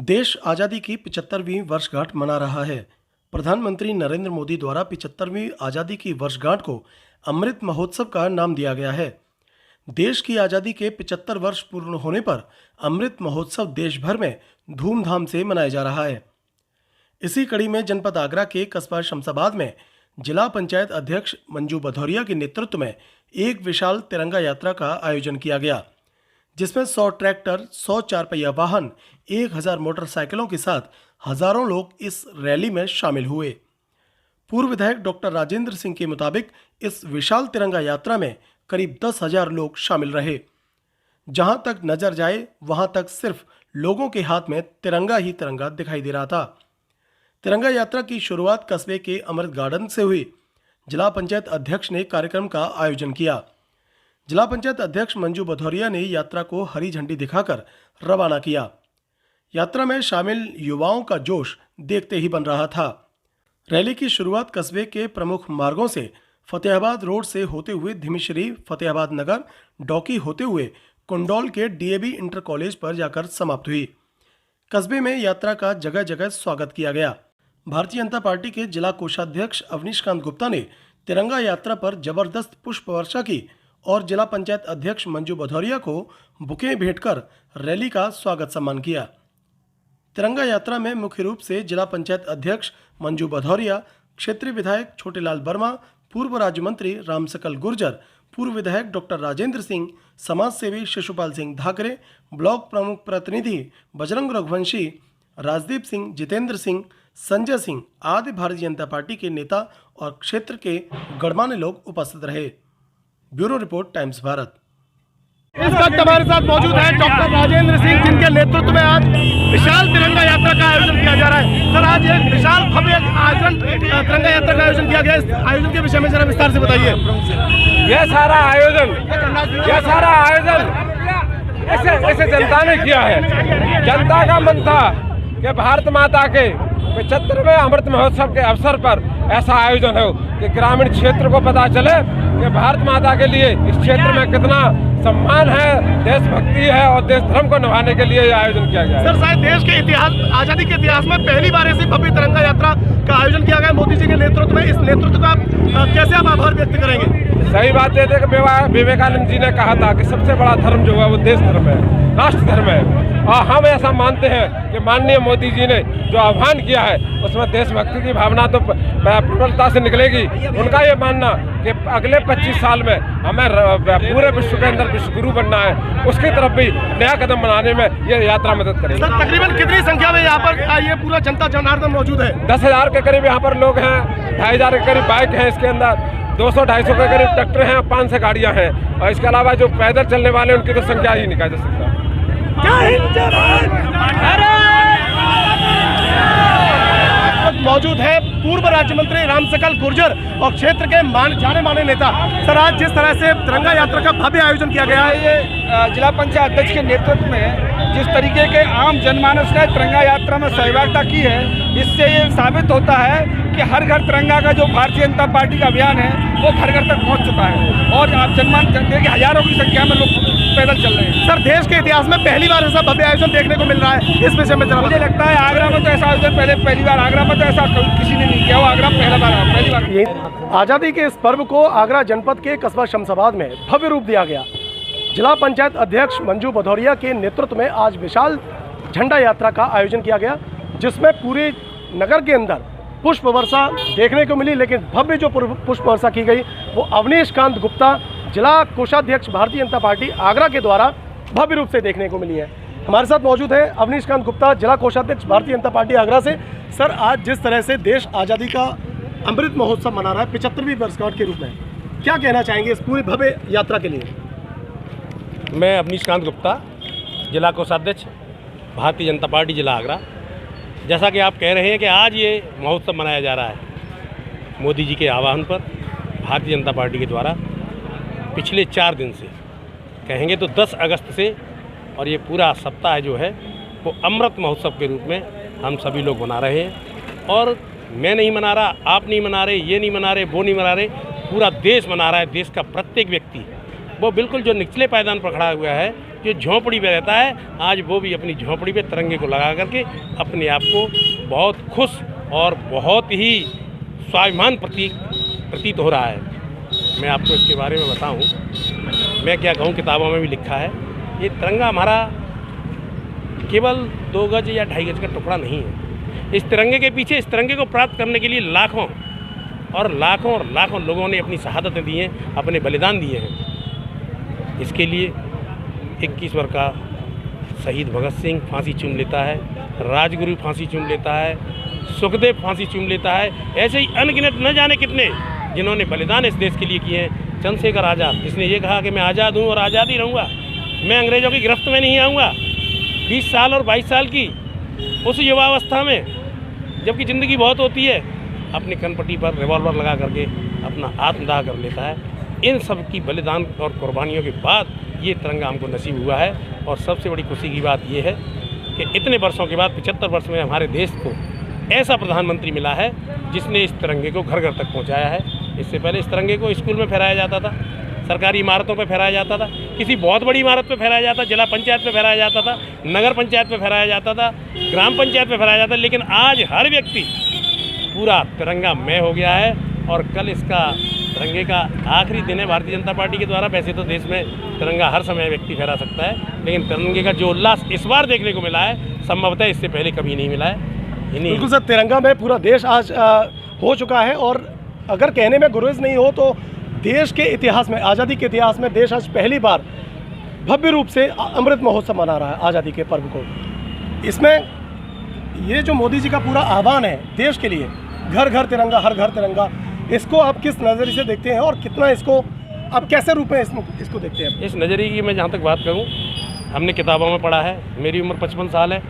देश आज़ादी की 75वीं वर्षगांठ मना रहा है। प्रधानमंत्री नरेंद्र मोदी द्वारा 75वीं आज़ादी की वर्षगांठ को अमृत महोत्सव का नाम दिया गया है। देश की आज़ादी के 75 वर्ष पूर्ण होने पर अमृत महोत्सव देश भर में धूमधाम से मनाया जा रहा है। इसी कड़ी में जनपद आगरा के कस्बा शमशाबाद में जिला पंचायत अध्यक्ष मंजू भदौरिया के नेतृत्व में एक विशाल तिरंगा यात्रा का आयोजन किया गया, जिसमें 100 ट्रैक्टर, 100 चार पहिया वाहन, 1000 मोटरसाइकिलों के साथ हजारों लोग इस रैली में शामिल हुए। पूर्व विधायक डॉक्टर राजेंद्र सिंह के मुताबिक इस विशाल तिरंगा यात्रा में करीब 10,000 लोग शामिल रहे। जहां तक नजर जाए वहां तक सिर्फ लोगों के हाथ में तिरंगा ही तिरंगा दिखाई दे रहा था। तिरंगा यात्रा की शुरुआत कस्बे के अमृत गार्डन से हुई। जिला पंचायत अध्यक्ष ने कार्यक्रम का आयोजन किया। जिला पंचायत अध्यक्ष मंजू भदौरिया ने यात्रा को हरी झंडी दिखाकर रवाना किया। यात्रा में शामिल युवाओं का जोश देखते ही बन रहा था। रैली की शुरुआत कस्बे के प्रमुख मार्गों से फतेहाबाद रोड से होते हुए धिमीश्री, फतेहाबाद नगर, डौकी होते हुए कुंडौल के डीएवी इंटर कॉलेज पर जाकर समाप्त हुई। कस्बे में यात्रा का जगह जगह स्वागत किया गया। भारतीय जनता पार्टी के जिला कोषाध्यक्ष अवनीशकांत गुप्ता ने तिरंगा यात्रा पर जबरदस्त पुष्प वर्षा की और जिला पंचायत अध्यक्ष मंजू भदौरिया को बुके भेंटकर रैली का स्वागत सम्मान किया। तिरंगा यात्रा में मुख्य रूप से जिला पंचायत अध्यक्ष मंजू भदौरिया, क्षेत्रीय विधायक छोटेलाल वर्मा, पूर्व राज्य मंत्री रामसकल गुर्जर, पूर्व विधायक डॉक्टर राजेंद्र सिंह, समाज सेवी शिशुपाल सिंह धाकरे, ब्लॉक प्रमुख प्रतिनिधि बजरंग रघुवंशी, राजदीप सिंह, जितेंद्र सिंह, संजय सिंह आदि भारतीय जनता पार्टी के नेता और क्षेत्र के गणमान्य लोग उपस्थित रहे। Bureau report, times Bharat. इस वक्त हमारे साथ मौजूद है डॉक्टर राजेंद्र सिंह, जिनके नेतृत्व में आज विशाल तिरंगा यात्रा का आयोजन किया जा रहा है। सर, आज एक विशाल भव्य आयोजन तिरंगा यात्रा का आयोजन किया गया। इस आयोजन के विषय में जरा विस्तार से बताइए। यह सारा आयोजन ऐसे जनता ने किया है। जनता का मन था कि भारत माता के 75वें अमृत महोत्सव के अवसर पर ऐसा आयोजन हो कि ग्रामीण क्षेत्र को पता चले कि भारत माता के लिए इस क्षेत्र में कितना सम्मान है, देशभक्ति है और देश धर्म को निभाने के लिए यह आयोजन किया गया है। सर, शायद देश के इतिहास, आजादी के इतिहास में पहली बार ऐसी भव्य तिरंगा यात्रा का आयोजन किया गया मोदी जी के नेतृत्व में। इस नेतृत्व का कैसे आप आभार व्यक्त करेंगे? सही बात है कि विवेकानंद जी ने कहा था कि सबसे बड़ा धर्म जो है वो देश धर्म है, राष्ट्र धर्म है। और हम ऐसा मानते हैं कि माननीय मोदी जी ने जो आह्वान किया है उसमें देशभक्ति की भावना तो प्रबलता से निकलेगी। उनका ये मानना कि अगले 25 साल में हमें पूरे विश्व के अंदर विश्वगुरु बनना है, उसकी तरफ भी नया कदम बनाने में ये यात्रा मदद करेगी। सर, तकरीबन कितनी संख्या में यहाँ पर ये पूरा जनता जनार्दन मौजूद है? 10,000 के करीब यहाँ पर लोग हैं, 2,500 के करीब बाइक हैं, इसके अंदर 200-250 के करीब ट्रैक्टर हैं, 500 गाड़ियाँ हैं और इसके अलावा जो पैदल चलने वाले उनकी तो संख्या ही नहीं कहा जा सकता। मौजूद है पूर्व राज्य मंत्री रामसकल गुर्जर और क्षेत्र के जाने माने नेता। सर, आज जिस तरह से तिरंगा यात्रा का भव्य आयोजन किया गया है, ये जिला पंचायत अध्यक्ष के नेतृत्व में जिस तरीके के आम जनमानस ने तिरंगा यात्रा में सहभागिता की है, इससे ये साबित होता है कि हर घर तिरंगा का जो भारतीय जनता पार्टी का अभियान है वो घर घर तक पहुंच चुका है और आप जनमान देखिए हजारों की संख्या में लोग पैदल चल रहे हैं। सर, देश के इतिहास में पहली बार ऐसा भव्य आयोजन देखने को मिल रहा है। इस विषय में मुझे लगता है आगरा में तो ऐसा आयोजन पहली बार आगरा में तो ऐसा किसी ने नहीं किया, वो आगरा पहली बार। आज़ादी के इस पर्व को आगरा जनपद के कस्बा शमशाबाद में भव्य रूप दिया गया। जिला पंचायत अध्यक्ष मंजू भदौरिया के नेतृत्व में आज विशाल झंडा यात्रा का आयोजन किया गया, जिसमें पूरे नगर के अंदर पुष्प वर्षा देखने को मिली। लेकिन भव्य जो पुष्प वर्षा की गई वो अवनीशकांत गुप्ता, जिला कोषाध्यक्ष भारतीय जनता पार्टी आगरा के द्वारा भव्य रूप से देखने को मिली है। हमारे साथ मौजूद है अवनीशकांत गुप्ता, जिला कोषाध्यक्ष भारतीय जनता पार्टी आगरा से। सर, आज जिस तरह से देश आज़ादी का अमृत महोत्सव मना रहा है 75वीं वर्षगांठ के रूप में, क्या कहना चाहेंगे इस पूरी भव्य यात्रा के लिए? मैं अवनीशकांत गुप्ता, जिला कोषाध्यक्ष भारतीय जनता पार्टी जिला आगरा। जैसा कि आप कह रहे हैं कि आज ये महोत्सव मनाया जा रहा है मोदी जी के आह्वान पर भारतीय जनता पार्टी के द्वारा पिछले 4 दिन से, कहेंगे तो 10 अगस्त से, और ये पूरा सप्ताह जो है वो अमृत महोत्सव के रूप में हम सभी लोग मना रहे हैं। और मैं नहीं मना रहा, आप नहीं मना रहे, ये नहीं मना रहे, वो नहीं मना रहे, पूरा देश मना रहा है। देश का प्रत्येक व्यक्ति वो बिल्कुल जो निचले पायदान पर खड़ा हुआ है जो झोंपड़ी में रहता है, आज वो भी अपनी झोंपड़ी पे तिरंगे को लगा करके अपने आप को बहुत खुश और बहुत ही स्वाभिमान प्रतीत हो रहा है। मैं आपको इसके बारे में बताऊं, मैं क्या कहूं, किताबों में भी लिखा है, ये तिरंगा हमारा केवल 2 गज या 2.5 गज का टुकड़ा नहीं है। इस तिरंगे के पीछे, इस तिरंगे को प्राप्त करने के लिए लाखों और लाखों लोगों ने अपनी शहादतें दी हैं, अपने बलिदान दिए हैं। इसके लिए 21 वर्ष का शहीद भगत सिंह फांसी चूम लेता है, राजगुरु फांसी चूम लेता है, सुखदेव फांसी चूम लेता है, ऐसे ही अनगिनत न जाने कितने जिन्होंने बलिदान इस देश के लिए किए हैं। चंद्रशेखर आज़ाद, जिसने ये कहा कि मैं आज़ाद हूँ और आज़ाद ही रहूँगा, मैं अंग्रेज़ों की गिरफ्त में नहीं आऊँगा। 20 साल और 22 साल की उस युवावस्था में, जबकि ज़िंदगी बहुत होती है, अपनी कनपट्टी पर रिवॉल्वर लगा करके अपना आत्मदाह कर लेता है। इन सब की बलिदान और कुर्बानियों के बाद ये तिरंगा हमको नसीब हुआ है। और सबसे बड़ी खुशी की बात ये है कि इतने वर्षों के बाद, 75 वर्ष में हमारे देश को ऐसा प्रधानमंत्री मिला है जिसने इस तिरंगे को घर घर तक पहुंचाया है। इससे पहले इस तिरंगे को स्कूल में फहराया जाता था, सरकारी इमारतों पर फहराया जाता था, किसी बहुत बड़ी इमारत पर फहराया जाता, जिला पंचायत में फहराया जाता था, नगर पंचायत में फहराया जाता था, ग्राम पंचायत में फहराया जाता था। लेकिन आज हर व्यक्ति पूरा तिरंगामय हो गया है। और कल इसका तिरंगे का आखिरी दिन है भारतीय जनता पार्टी के द्वारा। वैसे तो देश में तिरंगा हर समय व्यक्ति फहरा सकता है, लेकिन तिरंगे का जो उल्लास इस बार देखने को मिला है, संभवतः इससे पहले कभी नहीं मिला है। बिल्कुल सर, तिरंगा में पूरा देश आज हो चुका है। और अगर कहने में गुरेज नहीं हो तो देश के इतिहास में, आज़ादी के इतिहास में देश आज पहली बार भव्य रूप से अमृत महोत्सव मना रहा है, आज़ादी के पर्व को। इसमें ये जो मोदी जी का पूरा आह्वान है देश के लिए, घर घर तिरंगा, हर घर तिरंगा, इसको आप किस नज़रिए से देखते हैं और कितना इसको आप कैसे रूप में इसको देखते हैं? इस नज़रिए की मैं जहाँ तक बात करूँ, हमने किताबों में पढ़ा है, मेरी उम्र 55 साल है,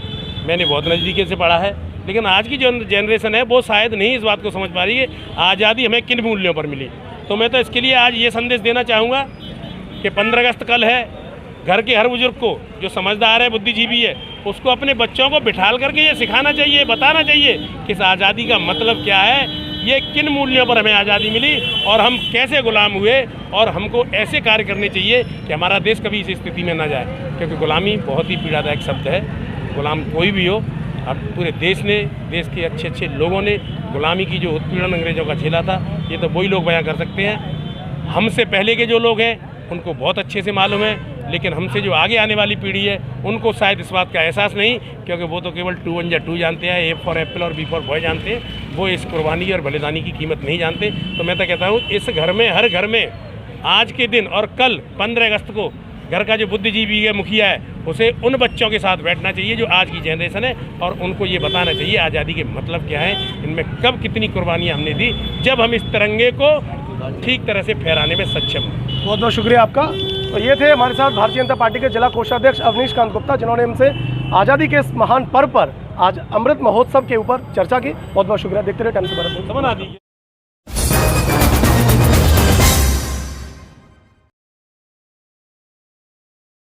मैंने बहुत नज़दीकी से पढ़ा है। लेकिन आज की जो जनरेशन है वो शायद नहीं इस बात को समझ पा रही है आज़ादी हमें किन मूल्यों पर मिली। तो मैं तो इसके लिए आज ये संदेश देना चाहूँगा कि 15 अगस्त कल है। घर के हर बुजुर्ग को, जो समझदार है, बुद्धिजीवी है, उसको अपने बच्चों को बिठाल करके ये सिखाना चाहिए, बताना चाहिए कि इस आज़ादी का मतलब क्या है, ये किन मूल्यों पर हमें आज़ादी मिली और हम कैसे गुलाम हुए। और हमको ऐसे कार्य करने चाहिए कि हमारा देश कभी इस स्थिति में ना जाए, क्योंकि गुलामी बहुत ही पीड़ादायक शब्द है। गुलाम कोई भी हो, अब पूरे देश ने, देश के अच्छे अच्छे लोगों ने गुलामी की जो उत्पीड़न अंग्रेज़ों का झेला था, ये तो वही लोग बयां कर सकते हैं। हमसे पहले के जो लोग हैं उनको बहुत अच्छे से मालूम है, लेकिन हमसे जो आगे आने वाली पीढ़ी है उनको शायद इस बात का एहसास नहीं, क्योंकि वो तो केवल 2 1 2 जानते हैं, A फॉर एप्पल और B फॉर बॉय जानते हैं। वो इस कुर्बानी और बलिदानी की कीमत नहीं जानते। तो मैं तो कहता हूँ इस घर में, हर घर में आज के दिन और कल 15 अगस्त को घर का जो बुद्धिजीवी है, मुखिया है, उसे उन बच्चों के साथ बैठना चाहिए जो आज की जनरेशन है, और उनको ये बताना चाहिए आज़ादी के मतलब क्या है, इनमें कब कितनी कुर्बानियाँ हमने दी, जब हम इस तिरंगे को ठीक तरह से फहराने में सक्षम हैं। बहुत बहुत शुक्रिया आपका। तो ये थे हमारे साथ भारतीय जनता पार्टी के जिला कोषाध्यक्ष अवनीश कांत गुप्ता, जिन्होंने हमसे आज़ादी के इस महान पर्व पर आज अमृत महोत्सव के ऊपर चर्चा की। बहुत बहुत शुक्रिया। देखते रहे टाइम्स ऑफ भारत।